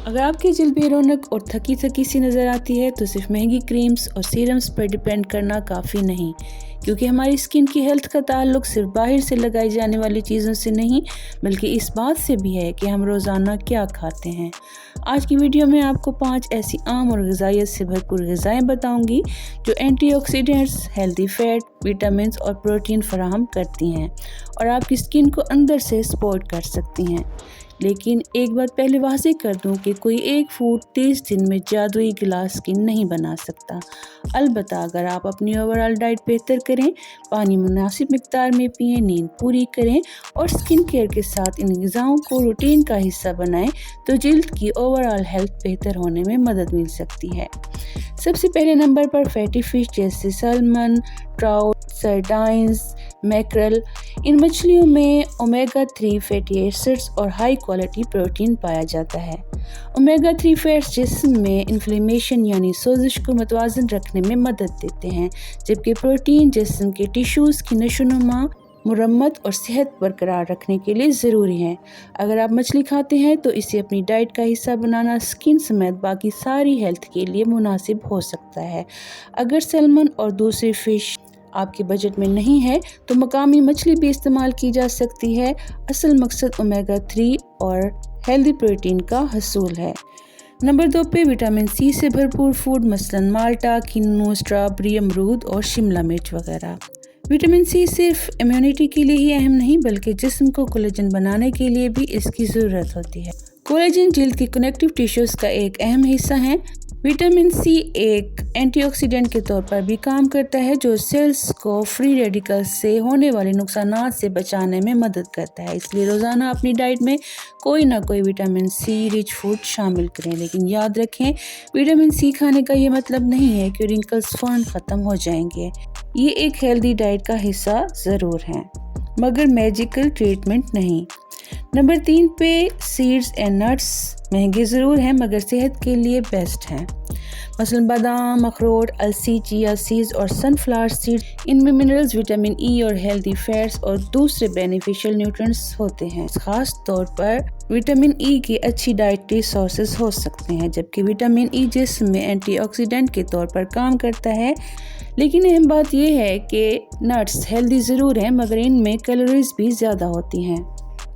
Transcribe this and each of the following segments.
اگر آپ کی جلد بے رونق اور تھکی تھکی سی نظر آتی ہے تو صرف مہنگی کریمز اور سیرمز پر ڈیپینڈ کرنا کافی نہیں، کیونکہ ہماری اسکن کی ہیلتھ کا تعلق صرف باہر سے لگائی جانے والی چیزوں سے نہیں بلکہ اس بات سے بھی ہے کہ ہم روزانہ کیا کھاتے ہیں۔ آج کی ویڈیو میں آپ کو 5 ایسی عام اور غذائیت سے بھرپور غذائیں بتاؤں گی جو antioxidants, healthy fat, vitamins اور پروٹین فراہم کرتی ہیں اور آپ کی اسکن کو اندر سے سپورٹ کر سکتی ہیں۔ لیکن ایک بات پہلے واضح کر دوں کہ کوئی ایک فوڈ 30 دن میں جادوئی گلاس اسکن نہیں بنا سکتا۔ البتہ اگر آپ اپنی اوورآل ڈائٹ بہتر کریں، پانی مناسب مقدار میں پئیں، نیند پوری کریں اور اسکن کیئر کے ساتھ ان غذاؤں کو روٹین کا حصہ بنائیں تو جلد کی اوورآل ہیلتھ بہتر ہونے میں مدد مل سکتی ہے۔ سب سے پہلے نمبر پر فیٹی فش جیسے سیلمن، ٹراؤٹ، سرڈائنز، میکرل۔ ان مچھلیوں میں اومیگا 3 فیٹی ایسڈز اور ہائی کوالٹی پروٹین پایا جاتا ہے۔ اومیگا 3 فیٹس جسم میں انفلیمیشن یعنی سوزش کو متوازن رکھنے میں مدد دیتے ہیں، جبکہ پروٹین جسم کے ٹیشوز کی نشوونما، مرمت اور صحت برقرار رکھنے کے لیے ضروری ہیں۔ اگر آپ مچھلی کھاتے ہیں تو اسے اپنی ڈائٹ کا حصہ بنانا اسکن سمیت باقی ساری ہیلتھ کے لیے مناسب ہو سکتا ہے۔ اگر سیلمن اور دوسری فش آپ کے بجٹ میں نہیں ہے تو مقامی مچھلی بھی استعمال کی جا سکتی ہے۔ اصل مقصد اومیگا 3 اور ہیلدی پروٹین کا حصول ہے۔ نمبر 2 پہ وٹامن سی سے بھرپور فوڈ مثلاً مالٹا، کینو، اسٹرابیری، امرود اور شملہ مرچ وغیرہ۔ وٹامن سی صرف امیونٹی کے لیے ہی اہم نہیں بلکہ جسم کو کولیجن بنانے کے لیے بھی اس کی ضرورت ہوتی ہے۔ کولیجن جلد کی کنیکٹیو ٹیشوز کا ایک اہم حصہ ہے۔ وٹامن سی ایک اینٹی آکسیڈنٹ کے طور پر بھی کام کرتا ہے جو سیلز کو فری ریڈیکلز سے ہونے والے نقصانات سے بچانے میں مدد کرتا ہے۔ اس لیے روزانہ اپنی ڈائٹ میں کوئی نہ کوئی وٹامن سی رچ فوڈ شامل کریں، لیکن یاد رکھیں وٹامن سی کھانے کا یہ مطلب نہیں ہے کہ رنکلز فوراً ختم ہو جائیں گے۔ یہ ایک ہیلدی ڈائٹ کا حصہ ضرور ہے مگر میجیکل ٹریٹمنٹ نہیں۔ نمبر 3 پہ سیڈز اینڈ نٹس مہنگے ضرور ہیں مگر صحت کے لیے بیسٹ ہیں۔ مثلا بادام، اخروٹ، السی، چیا سیڈز اور سن فلاور سیڈز۔ ان میں منرلز، وٹامن ای اور ہیلدی فیٹس اور دوسرے بینیفیشل نیوٹرینٹس ہوتے ہیں۔ خاص طور پر وٹامن ای کے اچھی ڈائٹری سورسز ہو سکتے ہیں، جبکہ وٹامن ای جسم میں اینٹی آکسیڈنٹ کے طور پر کام کرتا ہے۔ لیکن اہم بات یہ ہے کہ نٹس ہیلدی ضرور ہیں مگر ان میں کیلوریز بھی زیادہ ہوتی ہیں،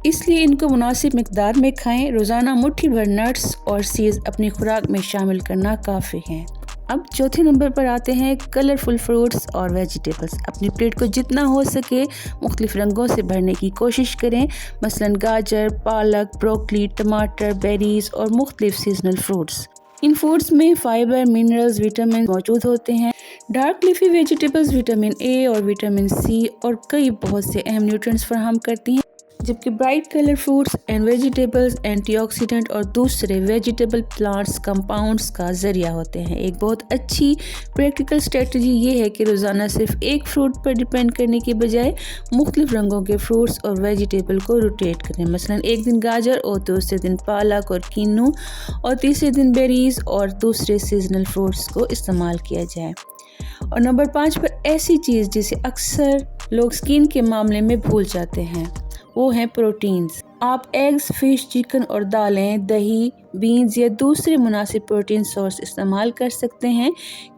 اس لیے ان کو مناسب مقدار میں کھائیں۔ روزانہ مٹھی بھر نٹس اور سیڈز اپنی خوراک میں شامل کرنا کافی ہے۔ اب چوتھے نمبر پر آتے ہیں کلرفل فروٹس اور ویجیٹیبلز۔ اپنی پلیٹ کو جتنا ہو سکے مختلف رنگوں سے بھرنے کی کوشش کریں، مثلاً گاجر، پالک، بروکلی، ٹماٹر، بیریز اور مختلف سیزنل فروٹس۔ ان فوڈز میں فائبر، منرلز، وٹامن موجود ہوتے ہیں۔ Dark leafy vegetables vitamin A اور وٹامن سی اور کئی بہت سے اہم نیوٹرینٹس فراہم کرتی ہیں، جبکہ bright colour fruits and vegetables antioxidant اور دوسرے ویجیٹیبل پلانٹس کمپاؤنڈز کا ذریعہ ہوتے ہیں۔ ایک بہت اچھی پریکٹیکل اسٹریٹجی یہ ہے کہ روزانہ صرف ایک فروٹ پر ڈیپینڈ کرنے کے بجائے مختلف رنگوں کے فروٹس اور ویجیٹیبل کو روٹیٹ کریں، مثلاً ایک دن گاجر اور دوسرے دن پالک اور کینو اور تیسرے دن بیریز اور دوسرے سیزنل فروٹس کو استعمال کیا جائے۔ اور نمبر 5 پر ایسی چیز جسے اکثر لوگ اسکن کے معاملے میں بھول جاتے ہیں وہ ہیں پروٹینز۔ آپ ایگز، فش، چکن اور دالیں، دہی، بینز یا دوسرے مناسب پروٹین سورس استعمال کر سکتے ہیں،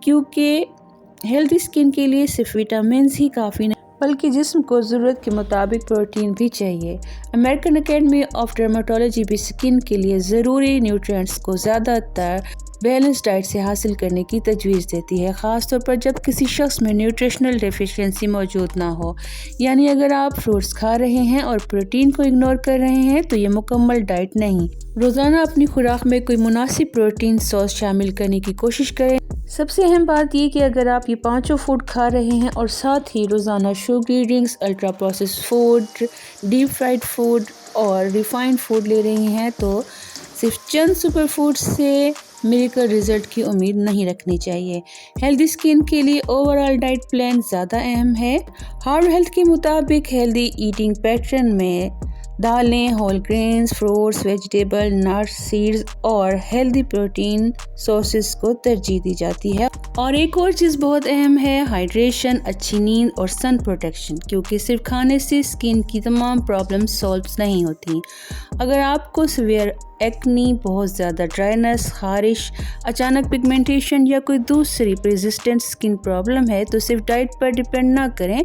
کیونکہ ہیلدی اسکن کے لیے صرف وٹامنز ہی کافی نہیں بلکہ جسم کو ضرورت کے مطابق پروٹین بھی چاہیے۔ امریکن اکیڈمی آف ڈرمیٹولوجی بھی اسکن کے لیے ضروری نیوٹرینٹس کو زیادہ تر بیلنس ڈائٹ سے حاصل کرنے کی تجویز دیتی ہے، خاص طور پر جب کسی شخص میں نیوٹریشنل ڈیفیشنسی موجود نہ ہو۔ یعنی اگر آپ فروٹس کھا رہے ہیں اور پروٹین کو اگنور کر رہے ہیں تو یہ مکمل ڈائٹ نہیں۔ روزانہ اپنی خوراک میں کوئی مناسب پروٹین سورس شامل کرنے کی کوشش کریں۔ سب سے اہم بات یہ کہ اگر آپ یہ 5 فوڈ کھا رہے ہیں اور ساتھ ہی روزانہ sugary drinks, ultra process food, deep fried food اور ریفائنڈ فوڈ لے رہے ہیں تو صرف چند سپر فوڈ سے میریکل رزلٹ کی امید نہیں رکھنی چاہیے۔ ہیلدی اسکن کے لیے اوورآل ڈائٹ پلان زیادہ اہم ہے۔ ہارورڈ ہیلتھ کے مطابق ہیلدی ایٹنگ پیٹرن میں دالیں، whole grains, fruits, vegetable, nuts, seeds اور ہیلدی پروٹین سورسز کو ترجیح دی جاتی ہے۔ اور ایک اور چیز بہت اہم ہے ہائیڈریشن، اچھی نیند اور سن پروٹیکشن، کیونکہ صرف کھانے سے اسکن کی تمام پرابلمز سالو نہیں ہوتی۔ اگر آپ کو سیویئر ایکنی، بہت زیادہ ڈرائنس، خارش، اچانک پگمنٹیشن یا کوئی دوسری پرزسٹنٹ اسکن پرابلم ہے تو صرف ڈائٹ پر ڈیپینڈ نہ کریں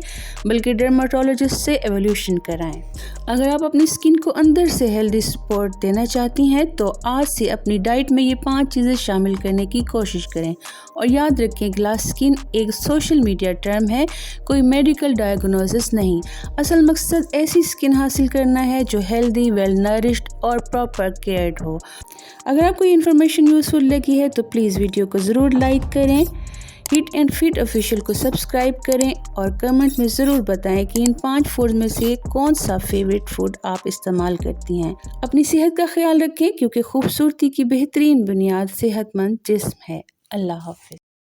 بلکہ ڈرماٹولوجسٹ سے ایولیوشن کرائیں۔ اگر آپ اپنی اسکن کو اندر سے ہیلدی سپورٹ دینا چاہتی ہیں تو آج سے اپنی ڈائٹ میں یہ 5 چیزیں شامل کرنے کی کوشش کریں، اور یاد رکھیں گلاس اسکن ایک سوشل میڈیا ٹرم ہے، کوئی میڈیکل ڈائگنوسس نہیں۔ اصل مقصد ایسی اسکن حاصل کرنا ہے جو ہیلدی، ویل نرشڈ اور پراپر کیئرڈ ہو۔ اگر آپ کو یہ انفارمیشن یوزفل لگی ہے تو پلیز ویڈیو کو ضرور لائک کریں، ہٹ اینڈ فٹ آفیشیل کو سبسکرائب کریں اور کمنٹ میں ضرور بتائیں کہ ان 5 فوڈ میں سے کون سا فیوریٹ فوڈ آپ استعمال کرتی ہیں۔ اپنی صحت کا خیال رکھیں کیونکہ خوبصورتی کی بہترین بنیاد صحت مند جسم ہے۔ اللہ حافظ۔